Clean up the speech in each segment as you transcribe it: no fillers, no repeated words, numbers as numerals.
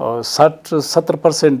60-70%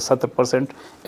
70%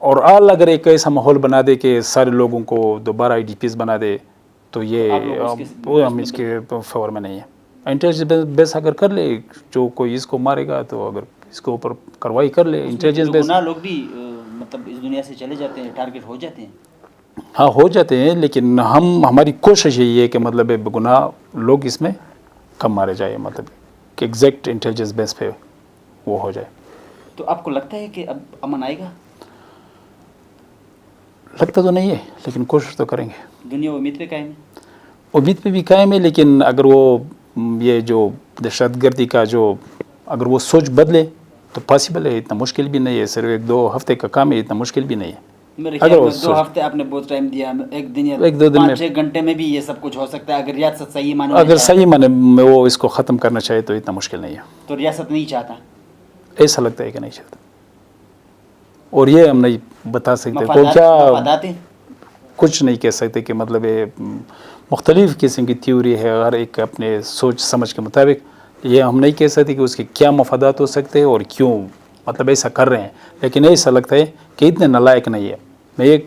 اور آل اگر ایک ایسا ماحول بنا دے کہ سارے لوگوں کو دوبارہ آئی ڈی پیز بنا دے تو یہ وہ ہم اس کے فیور میں نہیں ہے. انٹیلیجنس بیس اگر کر لے جو کوئی اس کو مارے گا تو اگر اس کے اوپر کاروائی کر لے انٹیلیجنس بیس. گناہ لوگ بھی مطلب اس دنیا سے چلے جاتے ہیں, ٹارگیٹ ہو جاتے ہیں. ہاں ہو جاتے ہیں, لیکن ہماری کوشش یہی ہے کہ مطلب گناہ لوگ اس میں کم مارے جائے, مطلب کہ ایگزیکٹ انٹیلیجنس بیس پہ وہ ہو جائے. تو آپ کو لگتا ہے کہ اب امن آئے گا؟ لگتا تو نہیں ہے لیکن کوشش تو کریں گے. دنیا امید پہ قائم ہے؟ امید پہ بھی قائم ہے, لیکن اگر وہ یہ جو دہشت گردی کا جو اگر وہ سوچ بدلے تو پاسبل ہے, اتنا مشکل بھی نہیں ہے, صرف 1-2 ہفتے کا کام ہے, اتنا مشکل بھی نہیں ہے. میرے خیال میں 2 ہفتے آپ نے بہت ٹائم دیا, 1 دن یا 1-2 دن میں 5-6 گھنٹے میں بھی یہ سب کچھ ہو سکتا ہے اگر ریاست صحیح معنی میں اگر صحیح معنی میں وہ اس کو ختم کرنا چاہے تو اتنا مشکل نہیں ہے. تو ریاست نہیں چاہتا, ایسا لگتا ہے کہ نہیں چاہتا, اور یہ ہم نہیں بتا سکتے مفادات کچھ نہیں کہہ سکتے کہ مطلب مختلف قسم کی تھیوری ہے, ہر ایک اپنے سوچ سمجھ کے مطابق. یہ ہم نہیں کہہ سکتے کہ اس کے کیا مفادات ہو سکتے ہیں اور کیوں مطلب ایسا کر رہے ہیں, لیکن ایسا لگتا ہے کہ اتنے نالائق نہیں ہے. میں یہ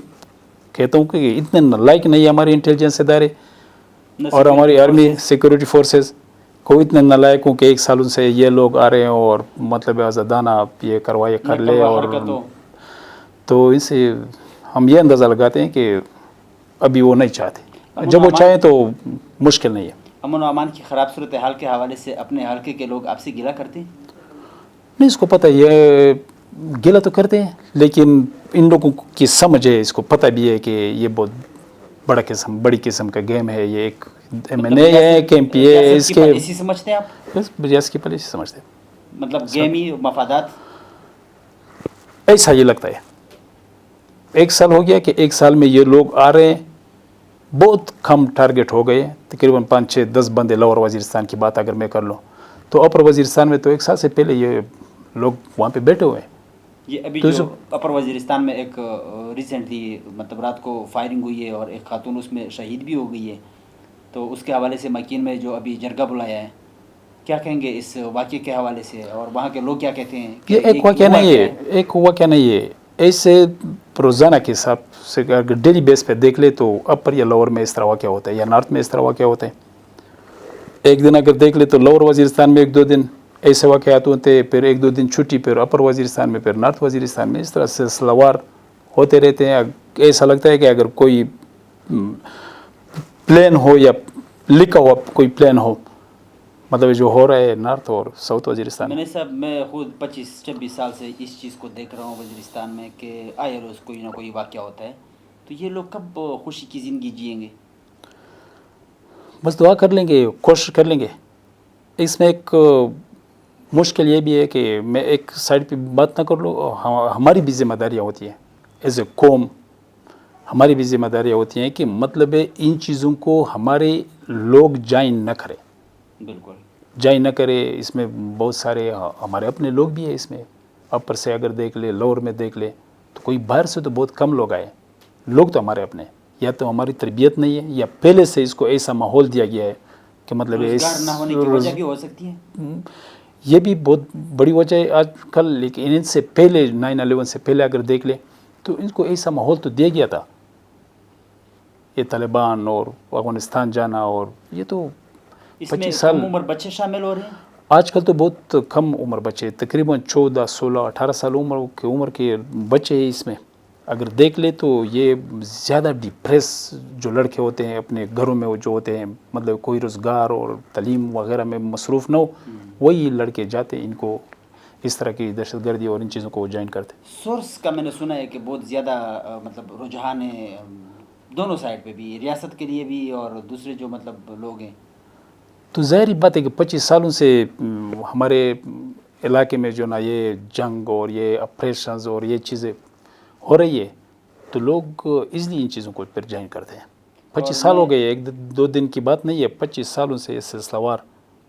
کہتا ہوں کہ اتنے نالائق نہیں ہے ہماری انٹیلیجنس ادارے اور ہماری آرمی سیکورٹی فورسز کو, اتنے نالائق ہوں کہ 1 سال سے یہ لوگ آ رہے ہیں اور مطلب آزادانہ یہ کروائے کر لے. اور تو اس سے ہم یہ اندازہ لگاتے ہیں کہ ابھی وہ نہیں چاہتے, جب وہ چاہیں تو مشکل نہیں ہے. امن و امان کی خراب صورتحال کے حوالے سے اپنے حلقے کے لوگ آپ سے گلہ کرتے ہیں؟ نہیں, اس کو پتہ ہے, یہ گلہ تو کرتے ہیں, لیکن ان لوگوں کی سمجھ ہے, اس کو پتہ بھی ہے کہ یہ بہت بڑی قسم کا گیم ہے. یہ ایک MNA ہے کہ MP ہے, اس کے اسی سمجھتے ہیں آپ؟ بس ریاست کی پالیسی سمجھتے ہیں, مطلب گیمی مفادات. ایسا یہ لگتا ہے. 1 سال ہو گیا کہ 1 سال میں یہ لوگ آ رہے ہیں, بہت کم ٹارگٹ ہو گئے, تقریباً 5-6-10 بندے. لوور وزیرستان کی بات اگر میں کر لوں تو اپر وزیرستان میں تو 1 سال سے پہلے یہ لوگ وہاں پہ بیٹھے ہوئے ہیں. یہ ابھی جو اپر وزیرستان میں ایک ریسنٹلی مطلب رات کو فائرنگ ہوئی ہے اور ایک خاتون اس میں شہید بھی ہو گئی ہے, تو اس کے حوالے سے مکین میں جو ابھی جرگہ بلایا ہے, کیا کہیں گے اس واقعے کے حوالے سے, اور وہاں کے لوگ کیا کہتے ہیں؟ یہ ایک واقعہ نہیں ہے, ایسے روزانہ کے حساب سے اگر ڈیلی بیس پہ دیکھ لے تو اپر یا لوور میں اس طرح واقعہ ہوتا ہے یا نارتھ میں اس طرح واقعہ ہوتا ہے. ایک دن اگر دیکھ لے تو لوور وزیرستان میں 1-2 دن ایسے واقعات ہوتے ہیں, پھر 1-2 دن چھٹی, پھر اپر وزیرستان میں, پھر نارتھ وزیرستان میں, اس طرح سلسلہ وار ہوتے رہتے ہیں. ایسا لگتا ہے کہ اگر کوئی پلان ہو یا لکھا ہوا کوئی پلان ہو, مطلب جو ہو رہا ہے نارتھ اور ساؤتھ وزیرستان میں. میں خود 25-26 سال سے اس چیز کو دیکھ رہا ہوں وزیرستان میں کہ آئے روز کوئی نہ کوئی واقعہ ہوتا ہے, تو یہ لوگ کب خوشی کی زندگی جئیں گے؟ بس دعا کر لیں گے, کوشش کر لیں گے. اس میں ایک مشکل یہ بھی ہے کہ میں ایک سائڈ پہ بات نہ کر لوں, ہماری بھی ذمہ داریاں ہوتی ہیں ایز اے قوم, ہماری بھی ذمہ داریاں ہوتی ہیں کہ مطلب ان چیزوں کو ہمارے لوگ جوائن نہ کریں. بالکل جوائن نہ کرے. اس میں بہت سارے ہمارے اپنے لوگ بھی ہیں اس میں. اپر سے اگر دیکھ لے, لوور میں دیکھ لے تو کوئی باہر سے تو بہت کم لوگ آئے. لوگ تو ہمارے اپنے, یا تو ہماری تربیت نہیں ہے یا پہلے سے اس کو ایسا ماحول دیا گیا ہے کہ مطلب روزگار نہ ہونے کی وجہ بھی ہو سکتی ہے. یہ بھی بہت بڑی وجہ ہے آج کل. لیکن ان سے پہلے 9/11 سے پہلے اگر دیکھ لیں تو ان کو ایسا ماحول تو دیا گیا تھا. یہ طالبان اور افغانستان جانا, اور یہ تو اس میں کم عمر بچے شامل ہو رہے ہیں. آج کل تو بہت کم عمر بچے, تقریباً 14, 16, 18 سال عمر کے بچے ہیں اس میں. اگر دیکھ لے تو یہ زیادہ ڈپریس جو لڑکے ہوتے ہیں اپنے گھروں میں, وہ جو ہوتے ہیں مطلب کوئی روزگار اور تعلیم وغیرہ میں مصروف نہ ہو, وہی لڑکے جاتے ہیں ان کو اس طرح کی دہشت گردی اور ان چیزوں کو جوائن کرتے. سورس کا میں نے سنا ہے کہ بہت زیادہ مطلب رجحان ہے دونوں سائڈ پہ بھی, ریاست کے لیے بھی اور دوسرے جو مطلب لوگ ہیں. تو ظاہری بات ہے کہ 25 سالوں سے ہمارے علاقے میں جو نا یہ جنگ اور یہ آپریشنز اور یہ چیزیں ہو رہی ہے, تو لوگ ایزلی ان چیزوں کو پھر جوائن کرتے ہیں. 25 سال ہو گئے, 1-2 دن کی بات نہیں ہے. 25 سالوں سے اس سلسلہ وار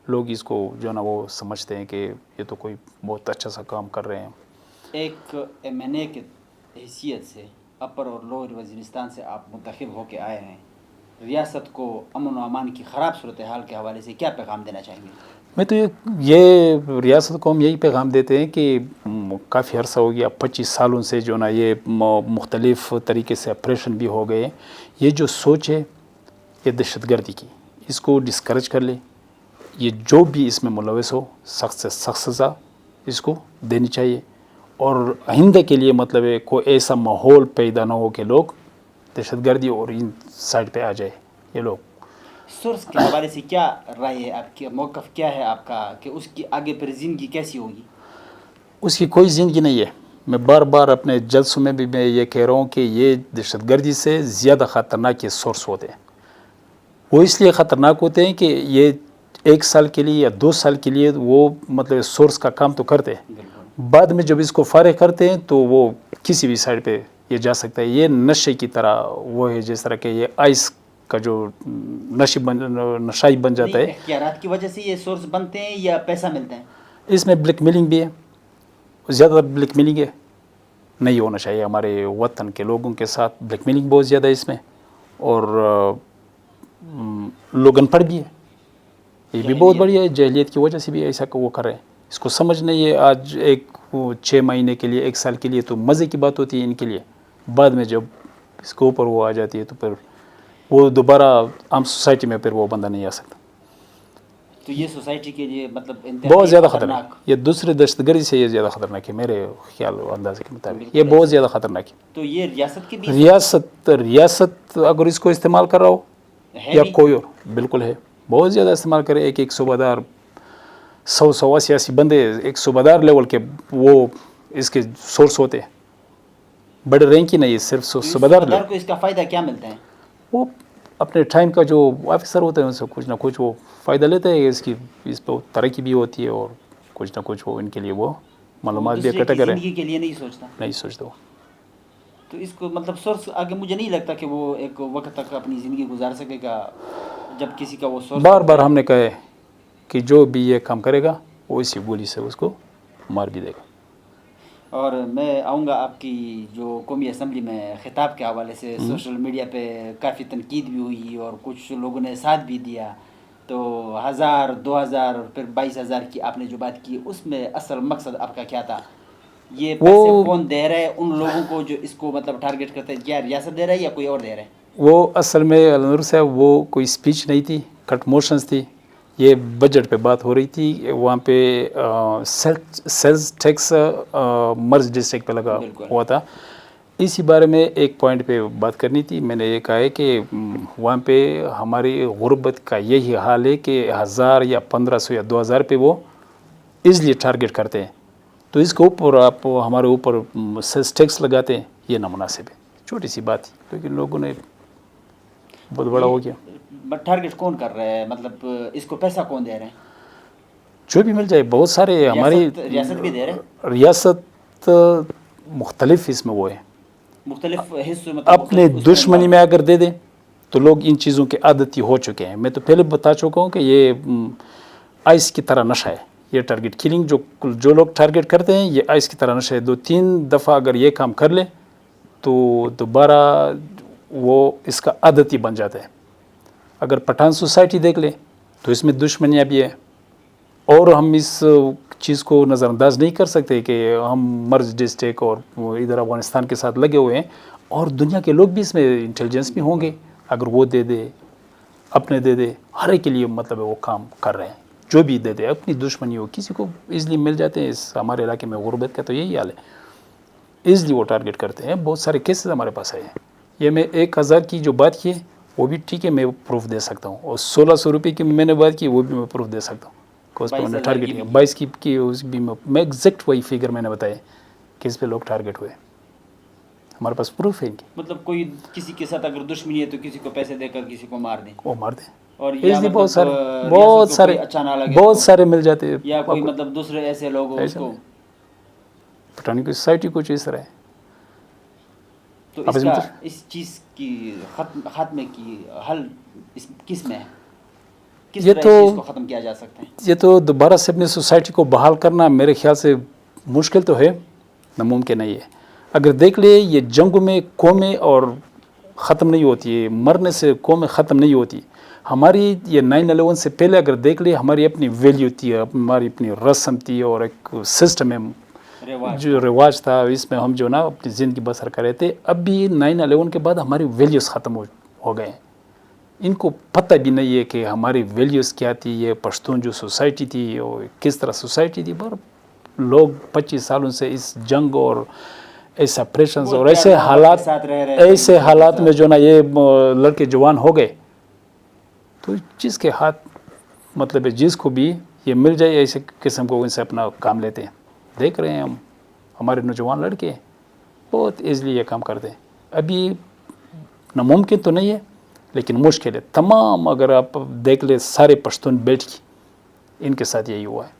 لوگ اس کو جو نا وہ سمجھتے ہیں کہ یہ تو کوئی بہت اچھا سا کام کر رہے ہیں. ایک MNA کے حیثیت سے اپر اور لوور وزیرستان سے آپ منتخب ہو کے آئے ہیں, ریاست کو امن و امان کی خراب صورتحال کے حوالے سے کیا پیغام دینا چاہیں گے؟ میں تو یہ ریاست کو ہم یہی پیغام دیتے ہیں کہ کافی عرصہ ہو گیا 25 سالوں سے جو نا یہ مختلف طریقے سے آپریشن بھی ہو گئے. یہ جو سوچ ہے یہ دہشت گردی کی، اس کو ڈسکریج کر لے. یہ جو بھی اس میں ملوث ہو سخت سے سخت سزا اس کو دینی چاہیے، اور آئندہ کے لیے مطلب ہے کوئی ایسا ماحول پیدا نہ ہو کہ لوگ دہشت گردی اور ان سائڈ پہ آ جائے یہ لوگ. سورس کے حوالے سے کیا رائے ہے آپ کی، موقف کیا ہے آپ کا کہ اس کی آگے پھر زندگی کیسی ہوگی؟ اس کی کوئی زندگی نہیں ہے. میں بار بار اپنے جلسوں میں بھی میں یہ کہہ رہا ہوں کہ یہ دہشت گردی سے زیادہ خطرناک یہ سورس ہوتے ہیں. وہ اس لیے خطرناک ہوتے ہیں کہ یہ 1 سال کے لیے یا 2 سال کے لیے وہ مطلب سورس کا کام تو کرتے ہیں، بعد میں جب اس کو فارغ کرتے ہیں تو وہ کسی بھی سائڈ پہ یہ جا سکتا ہے. یہ نشے کی طرح وہ ہے، جس طرح کہ یہ آئس کا جو نشائی بن جاتا ہے. اختیارات کی وجہ سے یہ سورس بنتے ہیں یا پیسہ ملتا ہے؟ اس میں بلیک میلنگ بھی ہے، زیادہ بلیک میلنگ ہے. نہیں ہونا چاہیے. ہمارے وطن کے لوگوں کے ساتھ بلیک میلنگ بہت زیادہ ہے اس میں، اور لوگ ان پڑھ بھی ہے. یہ بھی بہت بڑی ہے، جہلیت کی وجہ سے بھی ایسا وہ کر رہے ہیں. اس کو سمجھ نہیں ہے. آج 6 مہینے کے لیے 1 سال کے لیے تو مزے کی بات ہوتی ہے ان کے لیے، بعد میں جب اس کے اوپر وہ آ جاتی ہے تو پھر وہ دوبارہ عام سوسائٹی میں پھر وہ بندہ نہیں آ سکتا. تو یہ سوسائٹی کے لیے مطلب بہت زیادہ خطرناک. یہ دوسرے دہشت گردی سے یہ زیادہ خطرناک ہے میرے خیال و اندازے کے مطابق. یہ بہت زیادہ خطرناک ہے. تو یہ ریاست کی بھی ریاست اگر اس کو استعمال کر رہا ہو یا کوئی اور، بالکل ہے. بہت زیادہ استعمال کرے. ایک صوبہ دار 100 سیاسی بندے ایک صوبہ دار لیول کے وہ اس کے سورس ہوتے ہیں. بڑے رینک کی نہیں، صرف صوبہ دار کو اس کا فائدہ کیا ملتا ہے؟ وہ اپنے ٹائم کا جو آفیسر ہوتا ہے ان سے کچھ نہ کچھ وہ فائدہ لیتے ہیں. اس پہ ترقی بھی ہوتی ہے اور کچھ نہ کچھ وہ ان کے لیے وہ معلومات بھی اکٹھا کریں. زندگی کے لیے نہیں سوچتا. تو اس کو مطلب سورس آگے مجھے نہیں لگتا کہ وہ ایک وقت تک اپنی زندگی گزار سکے گا جب کسی کا وہ سورس. بار بار ہم نے کہا ہے کہ جو بھی یہ کام کرے گا وہ اسی گولی سے اس کو مار بھی دے گا. اور میں آؤں گا آپ کی جو قومی اسمبلی میں خطاب کے حوالے سے سوشل میڈیا پہ کافی تنقید بھی ہوئی اور کچھ لوگوں نے ساتھ بھی دیا. تو 1000 2000 اور پھر 22000 کی آپ نے جو بات کی اس میں اصل مقصد آپ کا کیا تھا؟ یہ پیسے کون دے رہا ہے ان لوگوں کو جو اس کو مطلب ٹارگٹ کرتے ہیں؟ کیا ریاست دے رہا ہے یا کوئی اور دے رہا ہے؟ وہ اصل میں علنور صاحب وہ کوئی اسپیچ نہیں تھی، کٹ موشنز تھی. یہ بجٹ پہ بات ہو رہی تھی. وہاں پہ سیلز ٹیکس مرز ڈسٹرکٹ پہ لگا ہوا تھا. اسی بارے میں ایک پوائنٹ پہ بات کرنی تھی. میں نے یہ کہا ہے کہ وہاں پہ ہماری غربت کا یہی حال ہے کہ 1000 یا 1500 یا 2000 پہ وہ ایزلی ٹارگٹ کرتے ہیں. تو اس کے اوپر آپ ہمارے اوپر سیلز ٹیکس لگاتے ہیں، یہ نامناسب ہے. چھوٹی سی بات تھی لیکن لوگوں نے بہت بڑا ہو گیا. ٹارگٹ کون کر رہا ہے؟ مطلب اس کو پیسہ کون دے رہے ہیں؟ جو بھی مل جائے. بہت سارے ہماری ریاست بھی دے رہے ہیں. ریاست مختلف اس میں وہ ہے، مختلف حصوں میں اپنے دشمنی میں اگر دے دیں تو لوگ ان چیزوں کے عادتی ہو چکے ہیں. میں تو پہلے بتا چکا ہوں کہ یہ آئس کی طرح نشہ ہے. یہ ٹارگٹ کلنگ جو لوگ ٹارگٹ کرتے ہیں یہ آئس کی طرح نشہ ہے. 2-3 دفعہ اگر یہ کام کر لے تو دوبارہ وہ اس کا عادتی بن جاتا ہے. اگر پٹھان سوسائٹی دیکھ لیں تو اس میں دشمنیاں بھی ہیں، اور ہم اس چیز کو نظر انداز نہیں کر سکتے کہ ہم مرز ڈسٹرکٹ اور ادھر افغانستان کے ساتھ لگے ہوئے ہیں، اور دنیا کے لوگ بھی اس میں انٹیلیجنس بھی ہوں گے. اگر وہ دے دے، اپنے دے دے، ہر ایک کے لیے مطلب وہ کام کر رہے ہیں. جو بھی دے دے، اپنی دشمنی ہو کسی کو ایزلی مل جاتے ہیں. اس ہمارے علاقے میں غربت کا تو یہی حال ہے، ایزلی وہ ٹارگٹ کرتے ہیں. بہت سارے کیسز ہمارے پاس آئے ہیں. یہ میں 1000 کی جو بات کی ہے وہ بھی ٹھیک ہے، میں پروف دے سکتا ہوں. اور 1600 روپے کی میں نے بات کی وہ بھی میں پروف دے سکتا ہوں. 22 کی اس بھی میں ایگزیکٹ وہی فگر میں نے بتایا کہ اس پہ لوگ ٹارگٹ ہوئے. ہمارے پاس پروف ہے ان کی. مطلب کوئی کسی کے ساتھ اگر دشمنی ہے تو کسی کو پیسے دے کر کسی کو مار دیں، وہ مار دیں. اور بہت سارے مل جاتے ہیں. یا کوئی مطلب دوسرے ایسے لوگ اس کو پٹھانی کی سوسائٹی کچھ اس طرح ہے. تو اس چیز کی خاتمے کی حل کس میں ہے؟ کس طرح اس چیز کو ختم کیا جا سکتا ہے؟ یہ تو دوبارہ سے اپنی سوسائٹی کو بحال کرنا میرے خیال سے مشکل تو ہے، ناممکن نہیں ہے. اگر دیکھ لیں یہ جنگوں میں قومیں اور ختم نہیں ہوتی ہے، مرنے سے قومیں ختم نہیں ہوتی. ہماری یہ 9/11 سے پہلے اگر دیکھ لیں ہماری اپنی ویلیو تھی، ہماری اپنی رسم تھی اور ایک سسٹم ہے جو رواج تھا، اس میں ہم جو نا اپنی زندگی بسر کر رہے تھے. اب بھی 9/11 کے بعد ہماری ویلیوز ختم ہو گئے ہیں. ان کو پتہ بھی نہیں ہے کہ ہماری ویلیوز کیا تھی. یہ پشتون جو سوسائٹی تھی اور کس طرح سوسائٹی تھی، پر لوگ 25 سالوں سے اس جنگ اور ایسا پریشنز اور ایسے حالات میں جو نا یہ لڑکے جوان ہو گئے. تو جس کے ہاتھ مطلب ہے جس کو بھی یہ مل جائے ایسے قسم کو ان سے اپنا کام لیتے ہیں. دیکھ رہے ہیں ہم ہمارے نوجوان لڑکے بہت ایزلی یہ کام کرتے ہیں. ابھی ناممکن تو نہیں ہے لیکن مشکل ہے. تمام اگر آپ دیکھ لیں سارے پشتون بیٹھ کے ان کے ساتھ یہی ہوا ہے.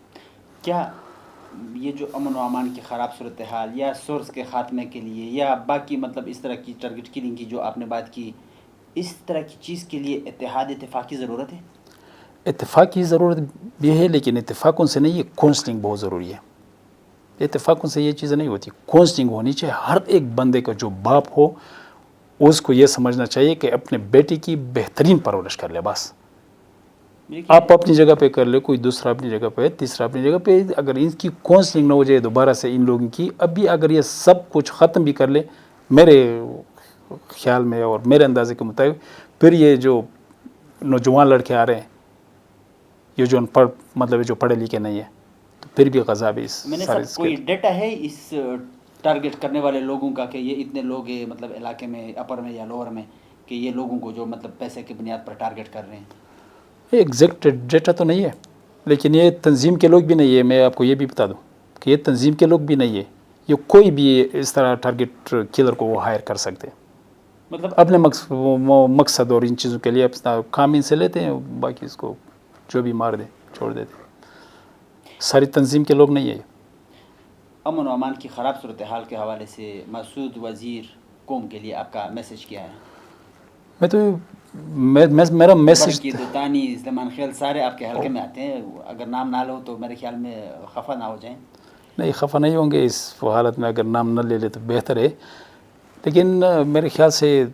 کیا یہ جو امن و امان کی خراب صورتحال یا سورس کے خاتمے کے لیے یا باقی مطلب اس طرح کی ٹارگٹ کلنگ کی جو آپ نے بات کی، اس طرح کی چیز کے لیے اتفاق کی ضرورت ہے؟ اتفاق کی ضرورت بھی ہے لیکن اتفاقوں سے نہیں، یہ کونسلنگ بہت ضروری ہے. اتفاقوں سے یہ چیزیں نہیں ہوتی، کونسلنگ ہونی چاہیے. ہر ایک بندے کا جو باپ ہو اس کو یہ سمجھنا چاہیے کہ اپنے بیٹے کی بہترین پرورش کر لے. بس آپ اپنی جگہ پہ کر لے، کوئی دوسرا اپنی جگہ پہ، تیسرا اپنی جگہ پہ. اگر ان کی کونسلنگ نہ ہو جائے دوبارہ سے ان لوگوں کی، ابھی اگر یہ سب کچھ ختم بھی کر لے میرے خیال میں اور میرے اندازے کے مطابق، پھر یہ جو نوجوان لڑکے آ رہے ہیں یہ جو مطلب جو پڑھے لکھے نہیں ہیں، تو پھر بھی غذا بھی کوئی ڈیٹا ہے اس ٹارگٹ کرنے والے لوگوں کا کہ یہ اتنے لوگ ہیں مطلب علاقے میں اپر میں یا لوور میں، کہ یہ لوگوں کو جو مطلب پیسے کی بنیاد پر ٹارگٹ کر رہے ہیں؟ ایگزیکٹ ڈیٹا تو نہیں ہے لیکن یہ تنظیم کے لوگ بھی نہیں ہے. میں آپ کو یہ بھی بتا دوں کہ یہ تنظیم کے لوگ بھی نہیں ہے. یہ کوئی بھی اس طرح ٹارگٹ کلر کو وہ ہائر کر سکتے ہیں، مطلب اپنے مقصد اور ان چیزوں کے لیے اپنا کام ان سے لیتے ہیں، باقی اس کو جو بھی مار دے چھوڑ دیتے. ساری تنظیم کے لوگ نہیں ہے. امن و امان کی خراب صورتحال کے حوالے سے مسعود وزیر قوم کے لیے آپ کا میسج کیا ہے؟ میرا میسج دانی زمان خیال سارے آپ کے حلقے میں آتے ہیں، اگر نام نہ لو تو میرے خیال میں خفا نہ ہو جائیں. نہیں خفا نہیں ہوں گے اس حالت میں، اگر نام نہ لے لے تو بہتر ہے. لیکن میرے خیال سے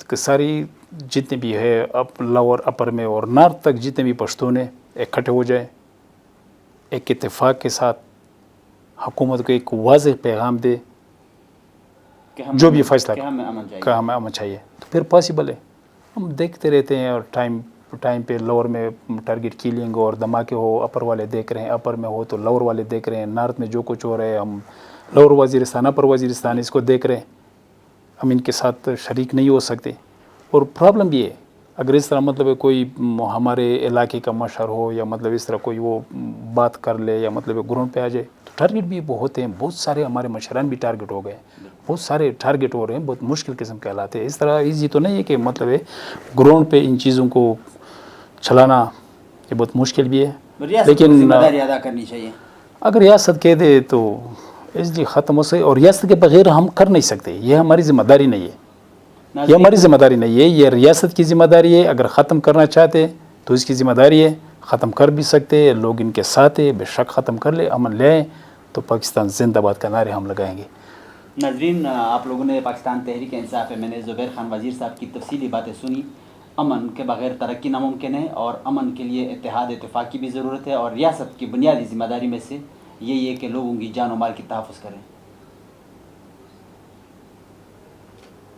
کہ ساری جتنے بھی ہے لوور اپر میں اور نارتھ تک جتنے بھی پشتون ہیں اکٹھے ہو جائیں، ایک اتفاق کے ساتھ حکومت کو ایک واضح پیغام دے جو بھی فیصلہ کہ ہمیں امن چاہیے، تو پھر پاسبل ہے. ہم دیکھتے رہتے ہیں اور ٹائم پہ لوور میں ٹارگٹ کلنگ اور دھماکے ہو، اپر والے دیکھ رہے ہیں، اپر میں ہو تو لوور والے دیکھ رہے ہیں، نارتھ میں جو کچھ ہو رہا ہے ہم لوور وزیرستان اپر وزیرستان اس کو دیکھ رہے ہیں. ہم ان کے ساتھ شریک نہیں ہو سکتے. اور پرابلم بھی ہے اگر اس طرح مطلب کوئی ہمارے علاقے کا مشہور ہو یا مطلب اس طرح کوئی وہ بات کر لے یا مطلب گراؤنڈ پہ آ جائے تو ٹارگٹ بھی ہوتے ہیں. بہت سارے ہمارے مشران بھی ٹارگٹ ہو گئے، بہت سارے ٹارگٹ ہو رہے ہیں. بہت مشکل قسم کے حالات ہیں. اس طرح ایزی تو نہیں ہے کہ مطلب ہے گراؤنڈ پہ ان چیزوں کو چلانا یہ بہت مشکل بھی ہے. لیکن ذمہ داری ادا کرنی چاہیے. اگر ریاست کہہ دے تو ایزلی ختم ہو سکے، اور ریاست کے بغیر ہم کر نہیں سکتے. یہ ہماری ذمہ داری نہیں ہے، یہ ہماری ذمہ داری نہیں ہے، یہ ریاست کی ذمہ داری ہے. اگر ختم کرنا چاہتے تو اس کی ذمہ داری ہے. ختم کر بھی سکتے ہیں، لوگ ان کے ساتھ ہیں، بے شک ختم کر لے، امن لے آئیں تو پاکستان زندہ باد کا نعرے ہم لگائیں گے. ناظرین، آپ لوگوں نے پاکستان تحریک انصاف میں نے زبیر خان وزیر صاحب کی تفصیلی باتیں سنی. امن کے بغیر ترقی ناممکن ہے اور امن کے لیے اتفاق کی بھی ضرورت ہے، اور ریاست کی بنیادی ذمہ داری میں سے یہی ہے کہ لوگوں کی جان و مال کی تحفظ کریں.